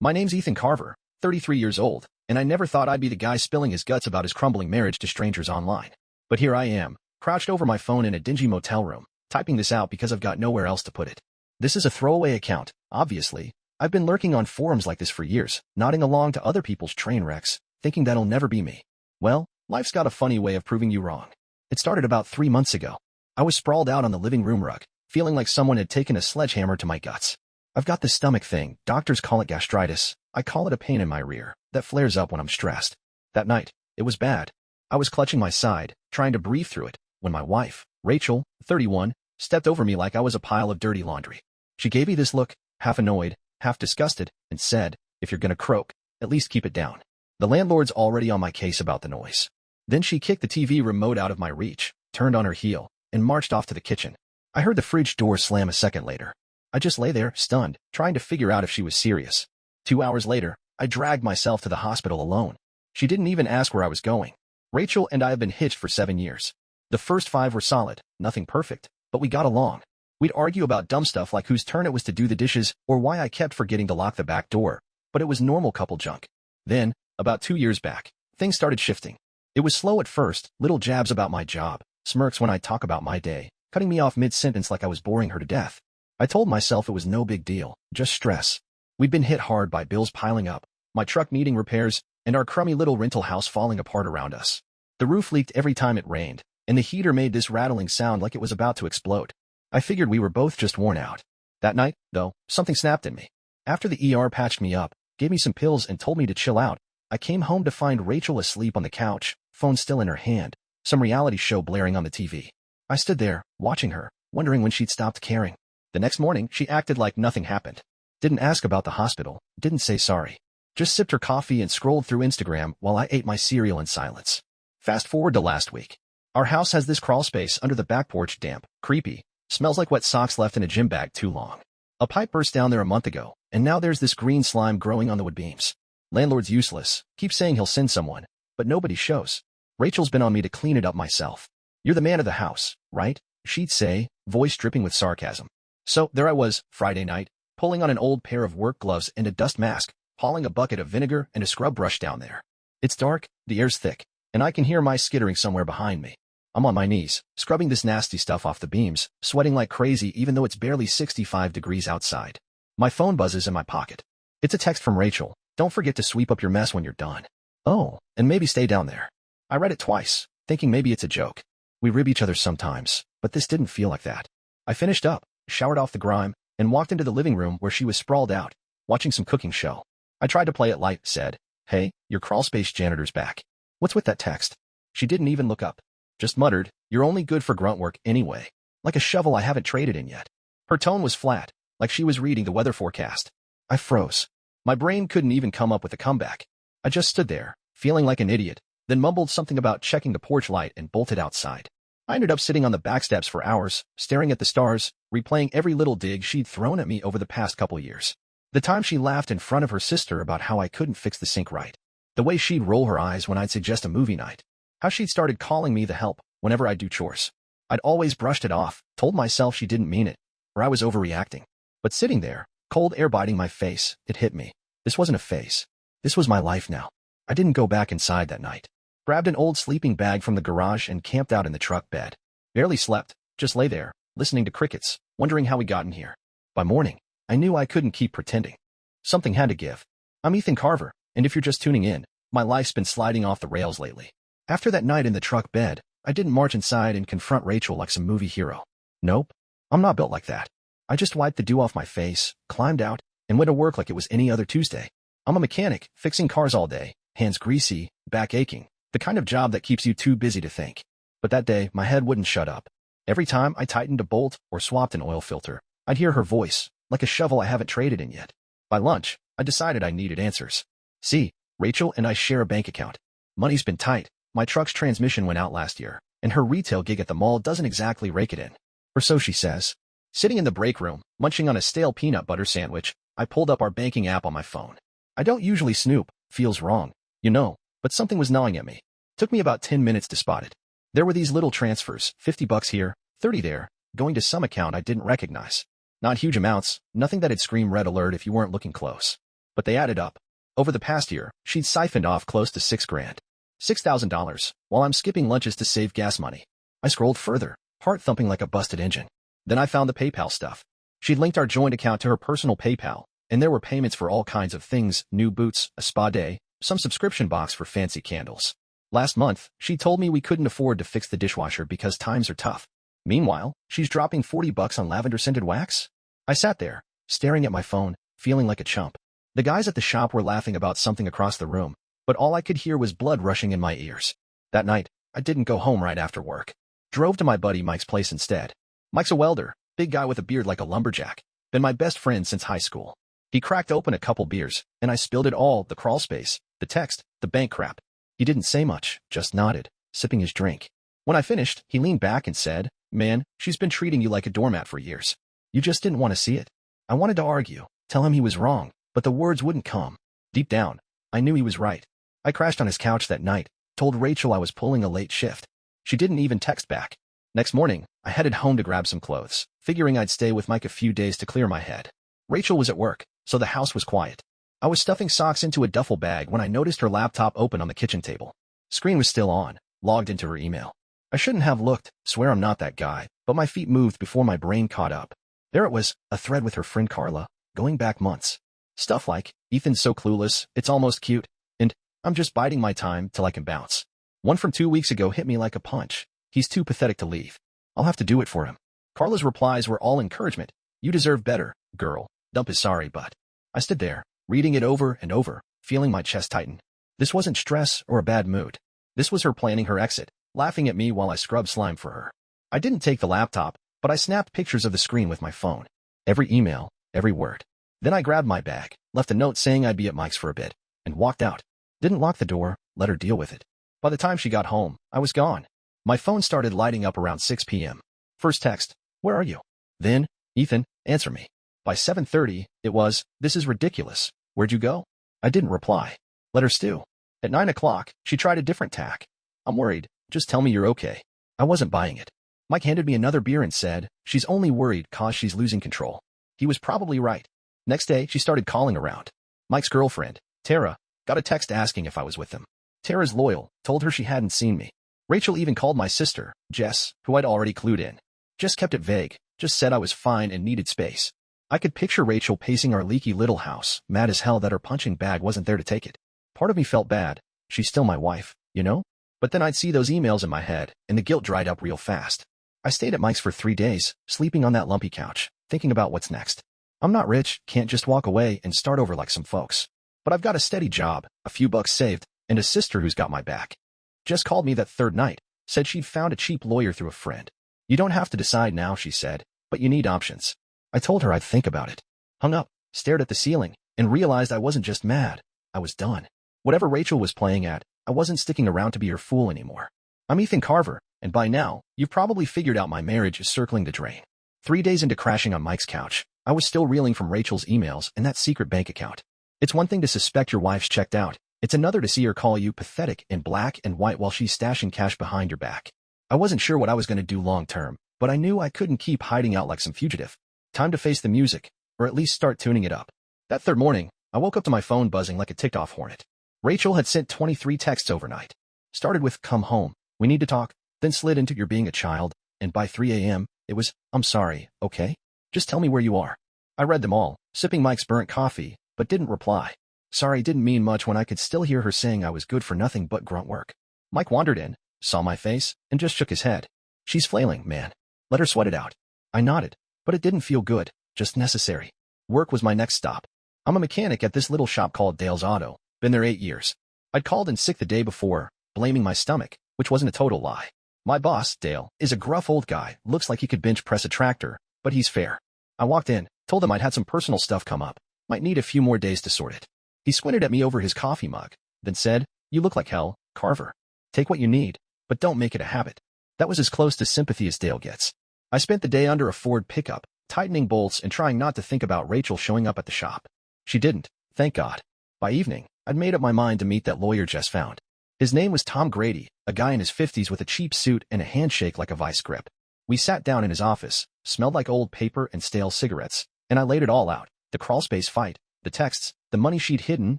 My name's Ethan Carver, 33 years old, and I never thought I'd be the guy spilling his guts about his crumbling marriage to strangers online. But here I am, crouched over my phone in a dingy motel room, typing this out because I've got nowhere else to put it. This is a throwaway account, obviously. I've been lurking on forums like this for years, nodding along to other people's train wrecks, thinking that'll never be me. Well, life's got a funny way of proving you wrong. It started about 3 months ago. I was sprawled out on the living room rug, feeling like someone had taken a sledgehammer to my guts. I've got this stomach thing, doctors call it gastritis, I call it a pain in my rear, that flares up when I'm stressed. That night, it was bad. I was clutching my side, trying to breathe through it, when my wife, Rachel, 31, stepped over me like I was a pile of dirty laundry. She gave me this look, half annoyed, half disgusted, and said, "If you're gonna croak, at least keep it down." The landlord's already on my case about the noise. Then she kicked the TV remote out of my reach, turned on her heel, and marched off to the kitchen. I heard the fridge door slam a second later. I just lay there, stunned, trying to figure out if she was serious. 2 hours later, I dragged myself to the hospital alone. She didn't even ask where I was going. Rachel and I have been hitched for 7 years. The first 5 were solid, nothing perfect, but we got along. We'd argue about dumb stuff like whose turn it was to do the dishes or why I kept forgetting to lock the back door, but it was normal couple junk. Then, about 2 years back, things started shifting. It was slow at first, little jabs about my job, smirks when I talk about my day, cutting me off mid-sentence like I was boring her to death. I told myself it was no big deal, just stress. We'd been hit hard by bills piling up, my truck needing repairs, and our crummy little rental house falling apart around us. The roof leaked every time it rained, and the heater made this rattling sound like it was about to explode. I figured we were both just worn out. That night, though, something snapped in me. After the ER patched me up, gave me some pills and told me to chill out, I came home to find Rachel asleep on the couch, phone still in her hand, some reality show blaring on the TV. I stood there, watching her, wondering when she'd stopped caring. The next morning, she acted like nothing happened. Didn't ask about the hospital, didn't say sorry. Just sipped her coffee and scrolled through Instagram while I ate my cereal in silence. Fast forward to last week. Our house has this crawl space under the back porch, damp, creepy, smells like wet socks left in a gym bag too long. A pipe burst down there a month ago, and now there's this green slime growing on the wood beams. Landlord's useless, keeps saying he'll send someone, but nobody shows. Rachel's been on me to clean it up myself. "You're the man of the house, right?" she'd say, voice dripping with sarcasm. So there I was, Friday night, pulling on an old pair of work gloves and a dust mask, hauling a bucket of vinegar and a scrub brush down there. It's dark, the air's thick, and I can hear mice skittering somewhere behind me. I'm on my knees, scrubbing this nasty stuff off the beams, sweating like crazy even though it's barely 65 degrees outside. My phone buzzes in my pocket. It's a text from Rachel. "Don't forget to sweep up your mess when you're done. Oh, and maybe stay down there." I read it twice, thinking maybe it's a joke. We rib each other sometimes, but this didn't feel like that. I finished up, showered off the grime, and walked into the living room where she was sprawled out, watching some cooking show. I tried to play it light, said, "Hey, your crawlspace janitor's back. What's with that text?" She didn't even look up. Just muttered, "You're only good for grunt work anyway." Like a shovel I haven't traded in yet. Her tone was flat, like she was reading the weather forecast. I froze. My brain couldn't even come up with a comeback. I just stood there, feeling like an idiot, then mumbled something about checking the porch light and bolted outside. I ended up sitting on the back steps for hours, staring at the stars, replaying every little dig she'd thrown at me over the past couple years. The time she laughed in front of her sister about how I couldn't fix the sink right. The way she'd roll her eyes when I'd suggest a movie night. How she'd started calling me the help whenever I'd do chores. I'd always brushed it off, told myself she didn't mean it, or I was overreacting. But sitting there, cold air biting my face, it hit me. This wasn't a phase. This was my life now. I didn't go back inside that night. Grabbed an old sleeping bag from the garage and camped out in the truck bed. Barely slept, just lay there, listening to crickets, wondering how we got in here. By morning, I knew I couldn't keep pretending. Something had to give. I'm Ethan Carver, and if you're just tuning in, my life's been sliding off the rails lately. After that night in the truck bed, I didn't march inside and confront Rachel like some movie hero. Nope, I'm not built like that. I just wiped the dew off my face, climbed out, and went to work like it was any other Tuesday. I'm a mechanic, fixing cars all day, hands greasy, back aching, the kind of job that keeps you too busy to think. But that day, my head wouldn't shut up. Every time I tightened a bolt or swapped an oil filter, I'd hear her voice, like a shovel I haven't traded in yet. By lunch, I decided I needed answers. See, Rachel and I share a bank account. Money's been tight. My truck's transmission went out last year, and her retail gig at the mall doesn't exactly rake it in. Or so she says. Sitting in the break room, munching on a stale peanut butter sandwich, I pulled up our banking app on my phone. I don't usually snoop, feels wrong, you know, but something was gnawing at me. Took me about 10 minutes to spot it. There were these little transfers, $50 here, 30 there, going to some account I didn't recognize. Not huge amounts, nothing that'd scream red alert if you weren't looking close. but they added up. Over the past year, she'd siphoned off close to $6,000. $6,000, while I'm skipping lunches to save gas money. I scrolled further, heart thumping like a busted engine. Then I found the PayPal stuff. She'd linked our joint account to her personal PayPal, and there were payments for all kinds of things, new boots, a spa day, some subscription box for fancy candles. Last month, she told me we couldn't afford to fix the dishwasher because times are tough. Meanwhile, she's dropping $40 on lavender-scented wax? I sat there, staring at my phone, feeling like a chump. The guys at the shop were laughing about something across the room, but all I could hear was blood rushing in my ears. That night, I didn't go home right after work. Drove to my buddy Mike's place instead. Mike's a welder, big guy with a beard like a lumberjack. Been my best friend since high school. He cracked open a couple beers, and I spilled it all, the crawl space, the text, the bank crap. He didn't say much, just nodded, sipping his drink. When I finished, he leaned back and said, "Man, she's been treating you like a doormat for years. You just didn't want to see it." I wanted to argue, tell him he was wrong, but the words wouldn't come. Deep down, I knew he was right. I crashed on his couch that night, told Rachel I was pulling a late shift. She didn't even text back. Next morning, I headed home to grab some clothes, figuring I'd stay with Mike a few days to clear my head. Rachel was at work, so the house was quiet. I was stuffing socks into a duffel bag when I noticed her laptop open on the kitchen table. Screen was still on, logged into her email. I shouldn't have looked, swear I'm not that guy, but my feet moved before my brain caught up. There it was, a thread with her friend Carla, going back months. Stuff like, "Ethan's so clueless, it's almost cute," and "I'm just biding my time till I can bounce." One from 2 weeks ago hit me like a punch. "He's too pathetic to leave. I'll have to do it for him." Carla's replies were all encouragement. "You deserve better, girl. Dump is sorry, but..." I stood there, reading it over and over, feeling my chest tighten. This wasn't stress or a bad mood. This was her planning her exit, laughing at me while I scrubbed slime for her. I didn't take the laptop, but I snapped pictures of the screen with my phone. Every email, every word. Then I grabbed my bag, left a note saying I'd be at Mike's for a bit, and walked out. Didn't lock the door, let her deal with it. By the time she got home, I was gone. My phone started lighting up around 6 p.m. First text, "Where are you?" Then, "Ethan, answer me." By 7:30, it was, "This is ridiculous. Where'd you go?" I didn't reply. Let her stew. At 9 o'clock, she tried a different tack. "I'm worried. Just tell me you're okay." I wasn't buying it. Mike handed me another beer and said, "She's only worried 'cause she's losing control." He was probably right. Next day, she started calling around. Mike's girlfriend, Tara, got a text asking if I was with them. Tara's loyal, told her she hadn't seen me. Rachel even called my sister, Jess, who I'd already clued in. Jess kept it vague, just said I was fine and needed space. I could picture Rachel pacing our leaky little house, mad as hell that her punching bag wasn't there to take it. Part of me felt bad. She's still my wife, you know? But then I'd see those emails in my head, and the guilt dried up real fast. I stayed at Mike's for 3 days, sleeping on that lumpy couch, thinking about what's next. I'm not rich, can't just walk away and start over like some folks. But I've got a steady job, a few bucks saved, and a sister who's got my back. Jess called me that third night, said she'd found a cheap lawyer through a friend. "You don't have to decide now," she said, "but you need options." I told her I'd think about it. Hung up, stared at the ceiling, and realized I wasn't just mad. I was done. Whatever Rachel was playing at, I wasn't sticking around to be her fool anymore. I'm Ethan Carver, and by now, you've probably figured out my marriage is circling the drain. 3 days into crashing on Mike's couch, I was still reeling from Rachel's emails and that secret bank account. It's one thing to suspect your wife's checked out. It's another to see her call you pathetic in black and white while she's stashing cash behind your back. I wasn't sure what I was going to do long term, but I knew I couldn't keep hiding out like some fugitive. Time to face the music, or at least start tuning it up. That third morning, I woke up to my phone buzzing like a ticked-off hornet. Rachel had sent 23 texts overnight. Started with, "Come home, we need to talk," then slid into, "You're being a child," and by 3 a.m., it was, "I'm sorry, okay? Just tell me where you are." I read them all, sipping Mike's burnt coffee, but didn't reply. Sorry didn't mean much when I could still hear her saying I was good for nothing but grunt work. Mike wandered in, saw my face, and just shook his head. "She's flailing, man. Let her sweat it out." I nodded, but it didn't feel good, just necessary. Work was my next stop. I'm a mechanic at this little shop called Dale's Auto. Been there 8 years. I'd called in sick the day before, blaming my stomach, which wasn't a total lie. My boss, Dale, is a gruff old guy, looks like he could bench press a tractor, but he's fair. I walked in, told him I'd had some personal stuff come up, might need a few more days to sort it. He squinted at me over his coffee mug, then said, "You look like hell, Carver. Take what you need, but don't make it a habit." That was as close to sympathy as Dale gets. I spent the day under a Ford pickup, tightening bolts and trying not to think about Rachel showing up at the shop. She didn't, thank God. By evening, I'd made up my mind to meet that lawyer Jess found. His name was Tom Grady, a guy in his 50s with a cheap suit and a handshake like a vice grip. We sat down in his office, smelled like old paper and stale cigarettes, and I laid it all out. The crawlspace fight, the texts, the money she'd hidden,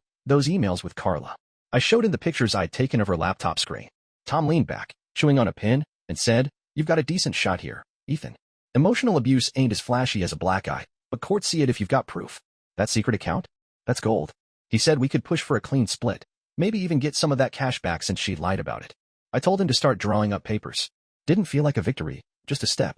those emails with Carla. I showed him the pictures I'd taken of her laptop screen. Tom leaned back, chewing on a pin, and said, "You've got a decent shot here, Ethan. Emotional abuse ain't as flashy as a black eye, but courts see it if you've got proof. That secret account? That's gold." He said we could push for a clean split, maybe even get some of that cash back since she'd lied about it. I told him to start drawing up papers. Didn't feel like a victory, just a step.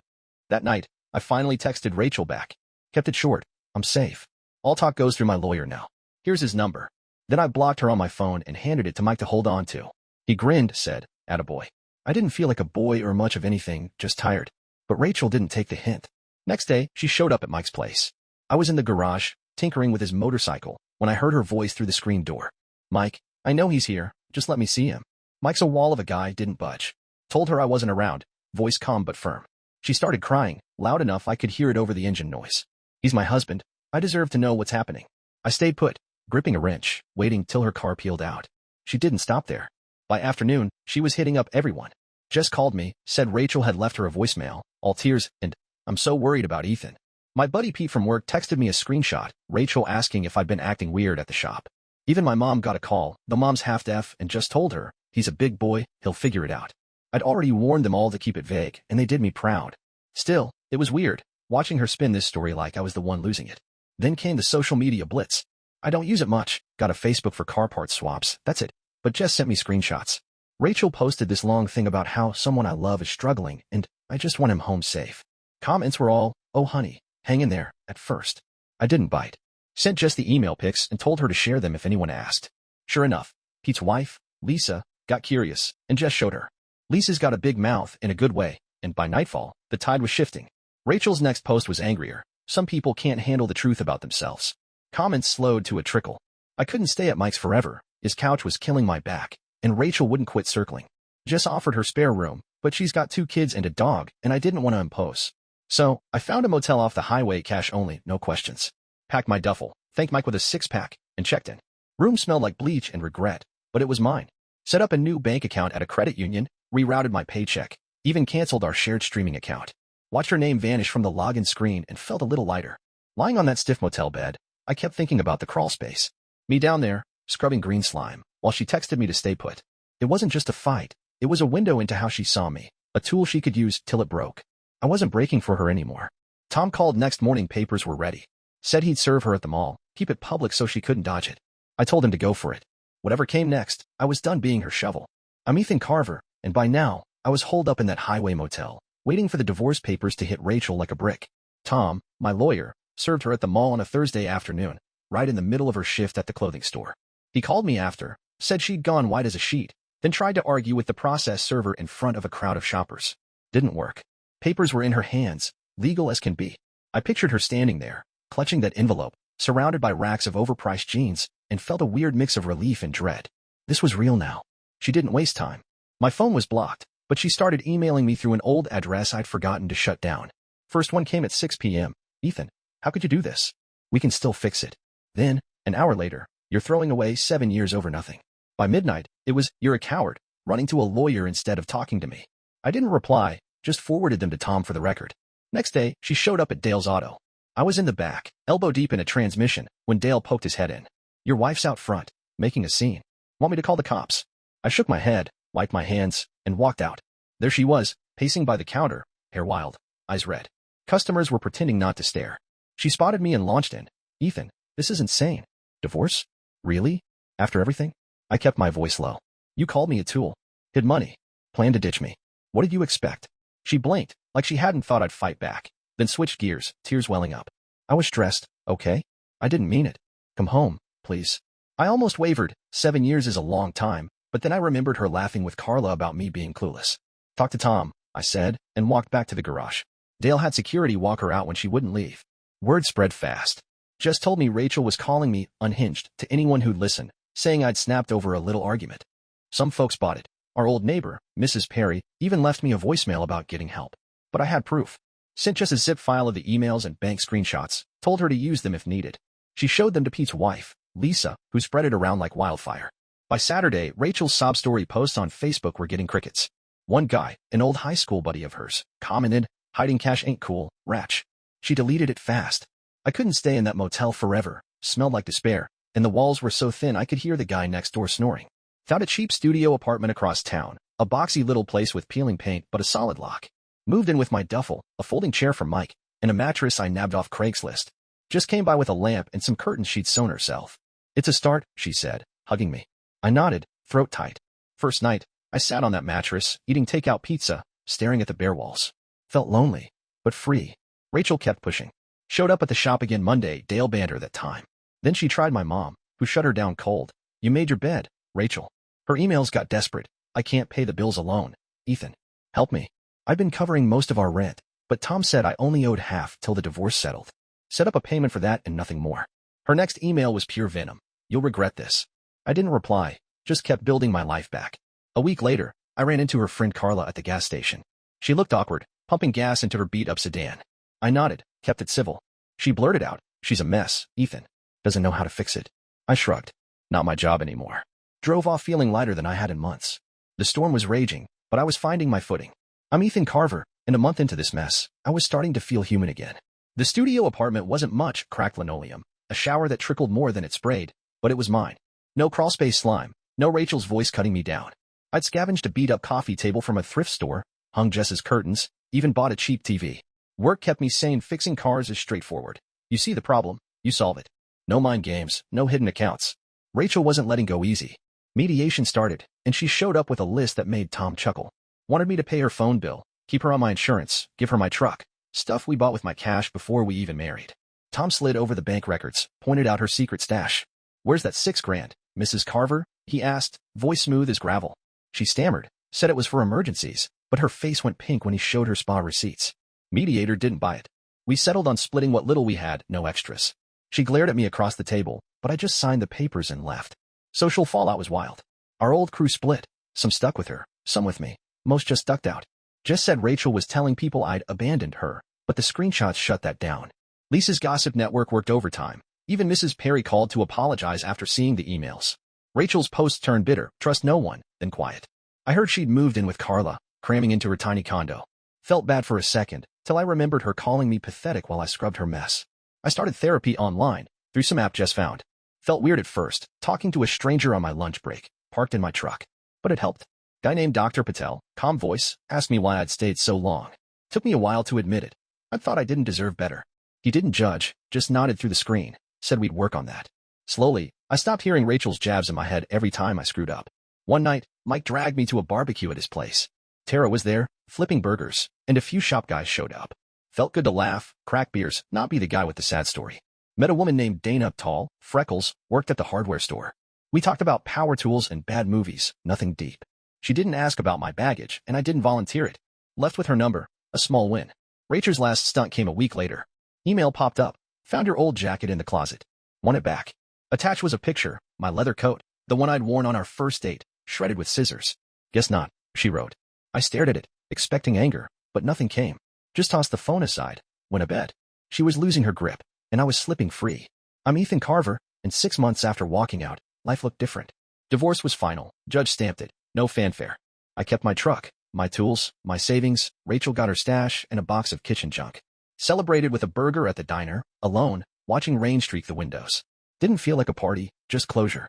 That night, I finally texted Rachel back. Kept it short. I'm safe. All talk goes through my lawyer now. Here's his number. Then I blocked her on my phone and handed it to Mike to hold on to. He grinned, said, "Attaboy." I didn't feel like a boy or much of anything, just tired. But Rachel didn't take the hint. Next day, she showed up at Mike's place. I was in the garage, tinkering with his motorcycle, when I heard her voice through the screen door. "Mike, I know he's here. Just let me see him." Mike's a wall of a guy, didn't budge. Told her I wasn't around, voice calm but firm. She started crying, loud enough I could hear it over the engine noise. "He's my husband. I deserve to know what's happening." I stayed put, gripping a wrench, waiting till her car peeled out. She didn't stop there. By afternoon, she was hitting up everyone. Jess called me, said Rachel had left her a voicemail, all tears, and, "I'm so worried about Ethan." My buddy Pete from work texted me a screenshot, Rachel asking if I'd been acting weird at the shop. Even my mom got a call, though mom's half deaf, and just told her, "He's a big boy, he'll figure it out." I'd already warned them all to keep it vague, and they did me proud. Still, it was weird, watching her spin this story like I was the one losing it. Then came the social media blitz. I don't use it much, got a Facebook for car parts swaps, that's it. But Jess sent me screenshots. Rachel posted this long thing about how someone I love is struggling, and I just want him home safe. Comments were all, "Oh honey, hang in there," at first. I didn't bite. Sent Jess the email pics and told her to share them if anyone asked. Sure enough, Pete's wife, Lisa, got curious, and Jess showed her. Lisa's got a big mouth in a good way, and by nightfall, the tide was shifting. Rachel's next post was angrier. Some people can't handle the truth about themselves. Comments slowed to a trickle. I couldn't stay at Mike's forever. His couch was killing my back, and Rachel wouldn't quit circling. Jess offered her spare room, but she's got 2 kids and a dog, and I didn't want to impose. So, I found a motel off the highway, cash only, no questions. Packed my duffel, thanked Mike with a 6-pack, and checked in. Room smelled like bleach and regret, but it was mine. Set up a new bank account at a credit union, rerouted my paycheck, even canceled our shared streaming account. Watched her name vanish from the login screen and felt a little lighter. Lying on that stiff motel bed, I kept thinking about the crawl space. Me down there, scrubbing green slime, while she texted me to stay put. It wasn't just a fight, it was a window into how she saw me, a tool she could use till it broke. I wasn't breaking for her anymore. Tom called next morning, papers were ready. Said he'd serve her at the mall, keep it public so she couldn't dodge it. I told him to go for it. Whatever came next, I was done being her shovel. I'm Ethan Carver, and by now, I was holed up in that highway motel, waiting for the divorce papers to hit Rachel like a brick. Tom, my lawyer, served her at the mall on a Thursday afternoon, right in the middle of her shift at the clothing store. He called me after, said she'd gone white as a sheet, then tried to argue with the process server in front of a crowd of shoppers. Didn't work. Papers were in her hands, legal as can be. I pictured her standing there, clutching that envelope, surrounded by racks of overpriced jeans, and felt a weird mix of relief and dread. This was real now. She didn't waste time. My phone was blocked, but she started emailing me through an old address I'd forgotten to shut down. First one came at 6 p.m. "Ethan, how could you do this? We can still fix it." Then, an hour later, "You're throwing away 7 years over nothing." By midnight, it was, "You're a coward, running to a lawyer instead of talking to me." I didn't reply, just forwarded them to Tom for the record. Next day, she showed up at Dale's auto. I was in the back, elbow deep in a transmission, when Dale poked his head in. "Your wife's out front, making a scene. Want me to call the cops?" I shook my head, wiped my hands, and walked out. There she was, pacing by the counter, hair wild, eyes red. Customers were pretending not to stare. She spotted me and launched in. "Ethan, this is insane. Divorce? Really? After everything?" I kept my voice low. "You called me a tool. Hid money. Planned to ditch me. What did you expect?" She blinked, like she hadn't thought I'd fight back, then switched gears, tears welling up. "I was stressed, okay? I didn't mean it. Come home, please." I almost wavered. 7 years is a long time, but then I remembered her laughing with Carla about me being clueless. "Talk to Tom," I said, and walked back to the garage. Dale had security walk her out when she wouldn't leave. Word spread fast. Jess told me Rachel was calling me unhinged to anyone who'd listen, saying I'd snapped over a little argument. Some folks bought it. Our old neighbor, Mrs. Perry, even left me a voicemail about getting help. But I had proof. Sent Jess a zip file of the emails and bank screenshots, told her to use them if needed. She showed them to Pete's wife, Lisa, who spread it around like wildfire. By Saturday, Rachel's sob story posts on Facebook were getting crickets. One guy, an old high school buddy of hers, commented, "Hiding cash ain't cool, ratch." She deleted it fast. I couldn't stay in that motel forever, smelled like despair, and the walls were so thin I could hear the guy next door snoring. Found a cheap studio apartment across town, a boxy little place with peeling paint but a solid lock. Moved in with my duffel, a folding chair from Mike, and a mattress I nabbed off Craigslist. Just came by with a lamp and some curtains she'd sewn herself. "It's a start," she said, hugging me. I nodded, throat tight. First night, I sat on that mattress, eating takeout pizza, staring at the bare walls. Felt lonely, but free. Rachel kept pushing. Showed up at the shop again Monday, Dale banned her that time. Then she tried my mom, who shut her down cold. "You made your bed, Rachel." Her emails got desperate. "I can't pay the bills alone. Ethan, help me. I've been covering most of our rent, but Tom said I only owed half till the divorce settled. Set up a payment for that and nothing more." Her next email was pure venom. "You'll regret this." I didn't reply, just kept building my life back. A week later, I ran into her friend Carla at the gas station. She looked awkward, pumping gas into her beat-up sedan. I nodded, kept it civil. She blurted out, "She's a mess, Ethan. Doesn't know how to fix it." I shrugged. Not my job anymore. Drove off feeling lighter than I had in months. The storm was raging, but I was finding my footing. I'm Ethan Carver, and a month into this mess, I was starting to feel human again. The studio apartment wasn't much cracked linoleum, a shower that trickled more than it sprayed, but it was mine. No crawlspace slime, no Rachel's voice cutting me down. I'd scavenged a beat-up coffee table from a thrift store, hung Jess's curtains, even bought a cheap TV. Work kept me sane. Fixing cars is straightforward. You see the problem, you solve it. No mind games, no hidden accounts. Rachel wasn't letting go easy. Mediation started, and she showed up with a list that made Tom chuckle. Wanted me to pay her phone bill, keep her on my insurance, give her my truck. Stuff we bought with my cash before we even married. Tom slid over the bank records, pointed out her secret stash. "Where's that $6,000, Mrs. Carver?" he asked, voice smooth as gravel. She stammered, said it was for emergencies, but her face went pink when he showed her spa receipts. Mediator didn't buy it. We settled on splitting what little we had, no extras. She glared at me across the table, but I just signed the papers and left. Social fallout was wild. Our old crew split. Some stuck with her, some with me. Most just ducked out. Jess said Rachel was telling people I'd abandoned her, but the screenshots shut that down. Lisa's gossip network worked overtime. Even Mrs. Perry called to apologize after seeing the emails. Rachel's posts turned bitter, trust no one, then quiet. I heard she'd moved in with Carla, cramming into her tiny condo. Felt bad for a second, till I remembered her calling me pathetic while I scrubbed her mess. I started therapy online, through some app Jess found. Felt weird at first, talking to a stranger on my lunch break, parked in my truck. But it helped. Guy named Dr. Patel, calm voice, asked me why I'd stayed so long. Took me a while to admit it. I thought I didn't deserve better. He didn't judge, just nodded through the screen, said we'd work on that. Slowly, I stopped hearing Rachel's jabs in my head every time I screwed up. One night, Mike dragged me to a barbecue at his place. Tara was there, flipping burgers, and a few shop guys showed up. Felt good to laugh, crack beers, not be the guy with the sad story. Met a woman named Dana, tall, freckles, worked at the hardware store. We talked about power tools and bad movies, nothing deep. She didn't ask about my baggage, and I didn't volunteer it. Left with her number, a small win. Rachel's last stunt came a week later. Email popped up. Found your old jacket in the closet. Want it back. Attached was a picture, my leather coat, the one I'd worn on our first date, shredded with scissors. "Guess not," she wrote. I stared at it, expecting anger, but nothing came. Just tossed the phone aside, went to bed. She was losing her grip, and I was slipping free. I'm Ethan Carver, and 6 months after walking out, life looked different. Divorce was final, judge stamped it, no fanfare. I kept my truck, my tools, my savings, Rachel got her stash, and a box of kitchen junk. Celebrated with a burger at the diner, alone, watching rain streak the windows. Didn't feel like a party, just closure.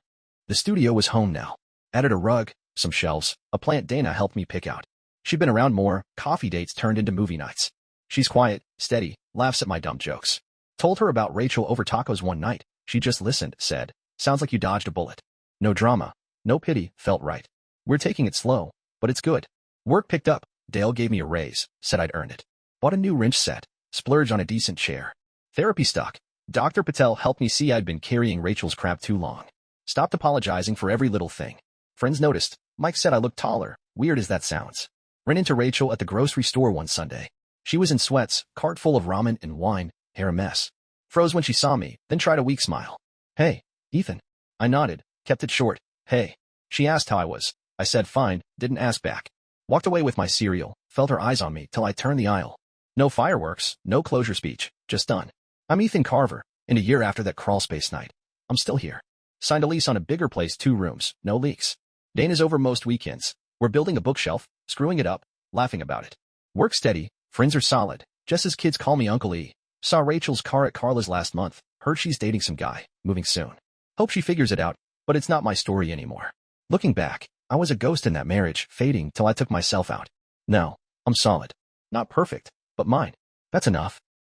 The studio was home now. Added a rug, some shelves, a plant Dana helped me pick out. She'd been around more, coffee dates turned into movie nights. She's quiet, steady, laughs at my dumb jokes. Told her about Rachel over tacos one night. She just listened, said, "Sounds like you dodged a bullet." No drama, no pity, felt right. We're taking it slow, but it's good. Work picked up. Dale gave me a raise, said I'd earned it. Bought a new wrench set, splurged on a decent chair. Therapy stuck. Dr. Patel helped me see I'd been carrying Rachel's crap too long. Stopped apologizing for every little thing. Friends noticed. Mike said I looked taller, weird as that sounds. Ran into Rachel at the grocery store one Sunday. She was in sweats, cart full of ramen and wine, hair a mess. Froze when she saw me, then tried a weak smile. "Hey, Ethan." I nodded, kept it short. "Hey." She asked how I was. I said fine, didn't ask back. Walked away with my cereal, felt her eyes on me till I turned the aisle. No fireworks, no closure speech, just done. I'm Ethan Carver, and a year after that crawlspace night, I'm still here. Signed a lease on a bigger place, 2 rooms, no leaks. Dana's over most weekends. We're building a bookshelf, screwing it up, laughing about it. Work steady, friends are solid. Jess's kids call me Uncle E. Saw Rachel's car at Carla's last month, heard she's dating some guy, moving soon. Hope she figures it out, but it's not my story anymore. Looking back, I was a ghost in that marriage, fading till I took myself out. No, I'm solid. Not perfect, but mine. That's enough.